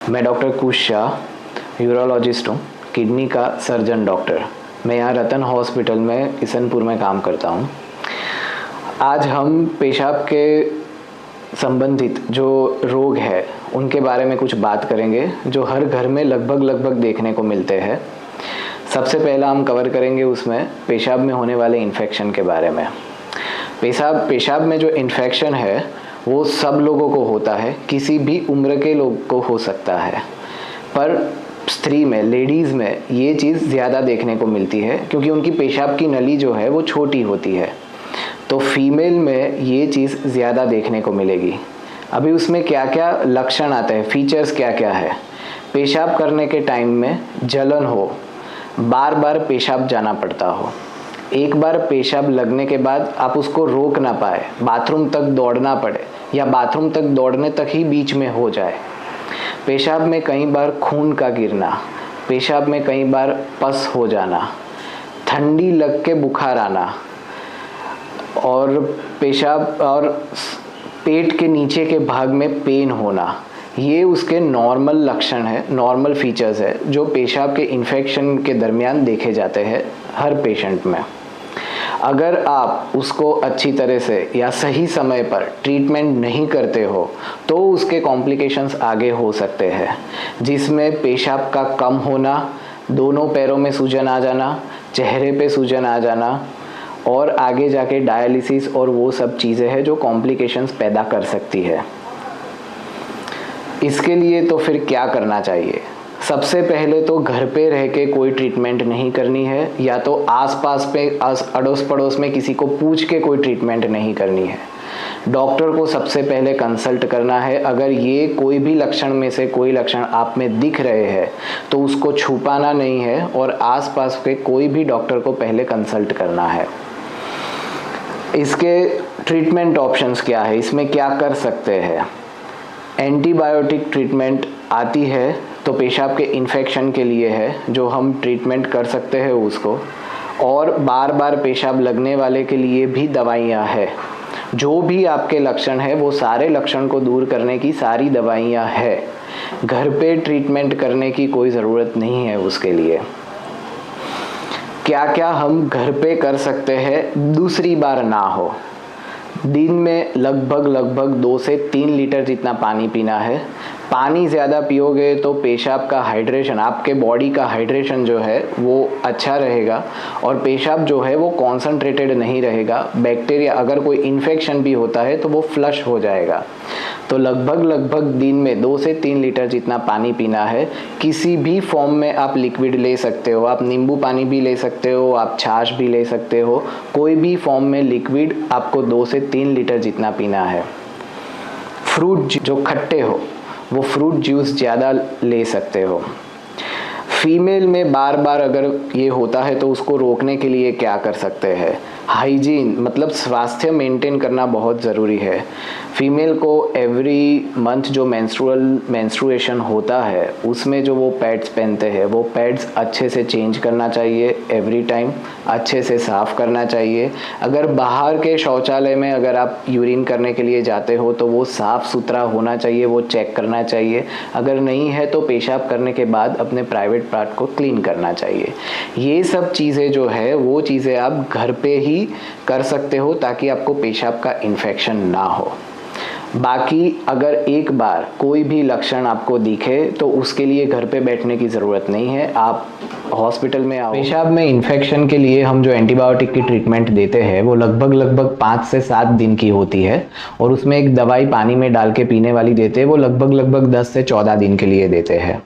मैं डॉक्टर कुश शाह यूरोलॉजिस्ट हूँ, किडनी का सर्जन डॉक्टर। मैं यहाँ रतन हॉस्पिटल में किशनपुर में काम करता हूँ। आज हम पेशाब के संबंधित जो रोग है उनके बारे में कुछ बात करेंगे जो हर घर में लगभग देखने को मिलते हैं। सबसे पहला हम कवर करेंगे उसमें पेशाब में होने वाले इन्फेक्शन के बारे में। पेशाब में जो इन्फेक्शन है वो सब लोगों को होता है, किसी भी उम्र के लोग को हो सकता है, पर स्त्री में, लेडीज़ में ये चीज़ ज़्यादा देखने को मिलती है क्योंकि उनकी पेशाब की नली जो है वो छोटी होती है। तो फीमेल में ये चीज़ ज़्यादा देखने को मिलेगी। अभी उसमें क्या क्या लक्षण आते हैं, फीचर्स क्या क्या है। पेशाब करने के टाइम में जलन हो, बार बार पेशाब जाना पड़ता हो, एक बार पेशाब लगने के बाद आप उसको रोक ना पाए, बाथरूम तक दौड़ना पड़े या बाथरूम तक दौड़ने तक ही बीच में हो जाए, पेशाब में कई बार खून का गिरना, पेशाब में कई बार पस हो जाना, ठंडी लग के बुखार आना और पेशाब और पेट के नीचे के भाग में पेन होना, ये उसके नॉर्मल लक्षण है, नॉर्मल फीचर्स है जो पेशाब के इन्फेक्शन के दरमियान देखे जाते हैं हर पेशेंट में। अगर आप उसको अच्छी तरह से या सही समय पर ट्रीटमेंट नहीं करते हो तो उसके कॉम्प्लिकेशंस आगे हो सकते हैं, जिसमें पेशाब का कम होना, दोनों पैरों में सूजन आ जाना, चेहरे पे सूजन आ जाना और आगे जाके डायलिसिस और वो सब चीज़ें हैं जो कॉम्प्लिकेशंस पैदा कर सकती है। इसके लिए तो फिर क्या करना चाहिए? सबसे पहले तो घर पे रह के कोई ट्रीटमेंट नहीं करनी है, या तो आसपास पे अड़ोस पड़ोस में किसी को पूछ के कोई ट्रीटमेंट नहीं करनी है। डॉक्टर को सबसे पहले कंसल्ट करना है। अगर ये कोई भी लक्षण में से कोई लक्षण आप में दिख रहे हैं तो उसको छुपाना नहीं है और आसपास के कोई भी डॉक्टर को पहले कंसल्ट करना है। इसके ट्रीटमेंट ऑप्शंस क्या है, इसमें क्या कर सकते हैं? एंटीबायोटिक ट्रीटमेंट आती है तो पेशाब के इन्फेक्शन के लिए है, जो हम ट्रीटमेंट कर सकते हैं उसको, और बार बार पेशाब लगने वाले के लिए भी दवाइयाँ हैं। जो भी आपके लक्षण है वो सारे लक्षण को दूर करने की सारी दवाइयाँ है। घर पे ट्रीटमेंट करने की कोई ज़रूरत नहीं है उसके लिए। क्या क्या हम घर पे कर सकते हैं दूसरी बार ना हो? दिन में लगभग 2 से 3 लीटर जितना पानी पीना है। पानी ज़्यादा पियोगे तो पेशाब का हाइड्रेशन, आपके बॉडी का हाइड्रेशन जो है वो अच्छा रहेगा और पेशाब जो है वो कॉन्सनट्रेटेड नहीं रहेगा। बैक्टीरिया, अगर कोई इन्फेक्शन भी होता है तो वो फ्लश हो जाएगा। तो लगभग दिन में 2 से 3 लीटर जितना पानी पीना है। किसी भी फॉर्म में आप लिक्विड ले सकते हो, आप नींबू पानी भी ले सकते हो, आप छाछ भी ले सकते हो, कोई भी फॉर्म में लिक्विड आपको 2 से 3 लीटर जितना पीना है। फ्रूट जो खट्टे हो वो फ्रूट जूस ज़्यादा ले सकते हो। फीमेल में बार बार अगर ये होता है तो उसको रोकने के लिए क्या कर सकते हैं? हाइजीन, मतलब स्वास्थ्य करना बहुत ज़रूरी है। फीमेल को एवरी मंथ जो मेंस्ट्रुएशन होता है उसमें जो वो पैड्स पहनते हैं वो पैड्स अच्छे से चेंज करना चाहिए, एवरी टाइम अच्छे से साफ़ करना चाहिए। अगर बाहर के शौचालय में अगर आप यूरिन करने के लिए जाते हो तो वो साफ़ सुथरा होना चाहिए, वो चेक करना चाहिए। अगर नहीं है तो पेशाब करने के बाद अपने प्राइवेट पार्ट को क्लीन करना चाहिए। ये सब चीज़ें जो है वो चीज़ें आप घर पे ही कर सकते हो ताकि आपको पेशाब का इन्फेक्शन ना हो। बाकी अगर एक बार कोई भी लक्षण आपको दिखे तो उसके लिए घर पे बैठने की ज़रूरत नहीं है, आप हॉस्पिटल में आओ। पेशाब में इन्फेक्शन के लिए हम जो एंटीबायोटिक की ट्रीटमेंट देते हैं वो लगभग 5 से 7 दिन की होती है और उसमें एक दवाई पानी में डाल के पीने वाली देते हैं, वो लगभग 10 से 14 दिन के लिए देते हैं।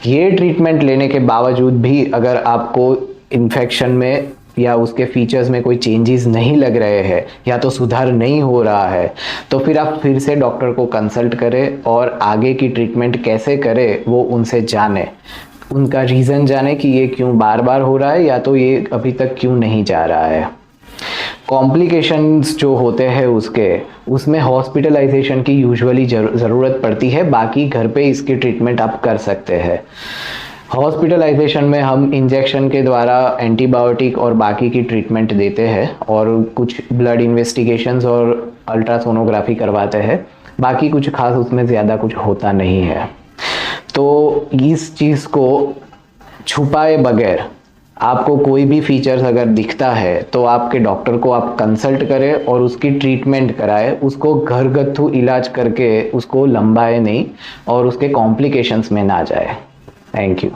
ये ट्रीटमेंट लेने के बावजूद भी अगर आपको इन्फेक्शन में या उसके फीचर्स में कोई चेंजेस नहीं लग रहे हैं या तो सुधार नहीं हो रहा है तो फिर आप फिर से डॉक्टर को कंसल्ट करें और आगे की ट्रीटमेंट कैसे करें वो उनसे जाने, उनका रीज़न जाने कि ये क्यों बार बार हो रहा है या तो ये अभी तक क्यों नहीं जा रहा है। कॉम्प्लिकेशंस जो होते हैं उसमें हॉस्पिटलाइजेशन की यूजुअली ज़रूरत पड़ती है, बाकी घर पे इसकी ट्रीटमेंट आप कर सकते हैं। हॉस्पिटलाइजेशन में हम इंजेक्शन के द्वारा एंटीबायोटिक और बाकी की ट्रीटमेंट देते हैं और कुछ ब्लड इन्वेस्टिगेशंस और अल्ट्रासोनोग्राफी करवाते हैं। बाकी कुछ खास उसमें ज़्यादा कुछ होता नहीं है। तो इस चीज़ को छुपाए बगैर आपको कोई भी फीचर्स अगर दिखता है तो आपके डॉक्टर को आप कंसल्ट करें और उसकी ट्रीटमेंट कराएं, उसको घरगथ्थू इलाज करके उसको लंबाए नहीं और उसके कॉम्प्लिकेशंस में ना जाए। Thank you.